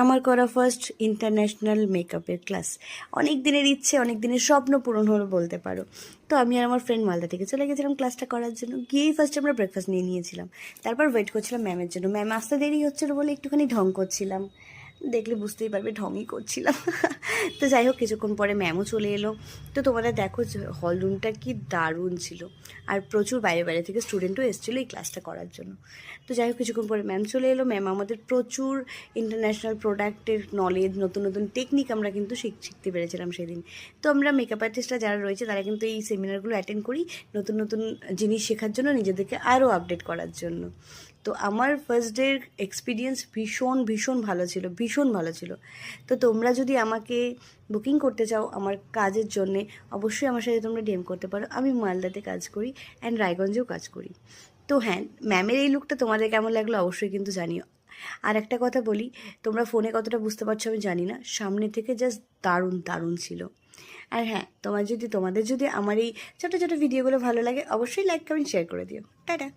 আমার করা first international মেকআপের ক্লাস। অনেক দিনের ইচ্ছে, অনেক দিনের স্বপ্ন পূরণ হলো বলতে পারো। তো আমি আর আমার ফ্রেন্ড মালদা থেকে চলে গেছিলাম ক্লাসটা করার জন্য। গিয়েই ফার্স্ট আমরা ব্রেকফাস্ট নিয়ে নিয়েছিলাম, তারপর ওয়েট করছিলাম ম্যামের জন্য। ম্যাম আসতে দেরি হচ্ছিলো বলে একটুখানি ঢং করছিলাম, দেখলে বুঝতেই পারবে ঢংই করছিলাম। তো যাই হোক, কিছুক্ষণ পরে ম্যামও চলে এলো। তো তোমরা দেখো হল রুমটা কি দারুণ ছিল, আর প্রচুর বাইরে বাইরে থেকে স্টুডেন্টও এসেছিলো এই ক্লাসটা করার জন্য। তো যাই হোক, কিছুক্ষণ পরে ম্যাম চলে এলো। ম্যাম আমাদের প্রচুর ইন্টারন্যাশনাল প্রোডাক্টের নলেজ, নতুন নতুন টেকনিক আমরা কিন্তু শিখতে পেরেছিলাম সেদিন। তো আমরা মেকআপ আর্টিস্টরা যারা রয়েছে তারা কিন্তু এই সেমিনারগুলো অ্যাটেন্ড করি নতুন নতুন জিনিস শেখার জন্য, নিজেদেরকে আরও আপডেট করার জন্য। তো আমার ফার্স্ট ডের এক্সপিরিয়েন্স ভীষণ ভীষণ ভালো ছিল, ভীষণ ভালো ছিল। তো তোমরা যদি আমাকে বুকিং করতে চাও আমার কাজের জন্যে, অবশ্যই আমার সাথে তোমরা ডিএম করতে পারো। আমি মালদাতে কাজ করি অ্যান্ড রায়গঞ্জেও কাজ করি। তো হ্যাঁ, ম্যামের এই লুকটা তোমাদের কেমন লাগলো অবশ্যই কিন্তু জানিও। আর একটা কথা বলি, তোমরা ফোনে কতটা বুঝতে পারছো আমি জানি না, সামনে থেকে জাস্ট দারুণ দারুণ ছিল। আর হ্যাঁ, তোমাদের যদি আমার এই ছোটো ছোটো ভিডিওগুলো ভালো লাগে অবশ্যই লাইক কমেন্ট শেয়ার করে দিও। টাটা।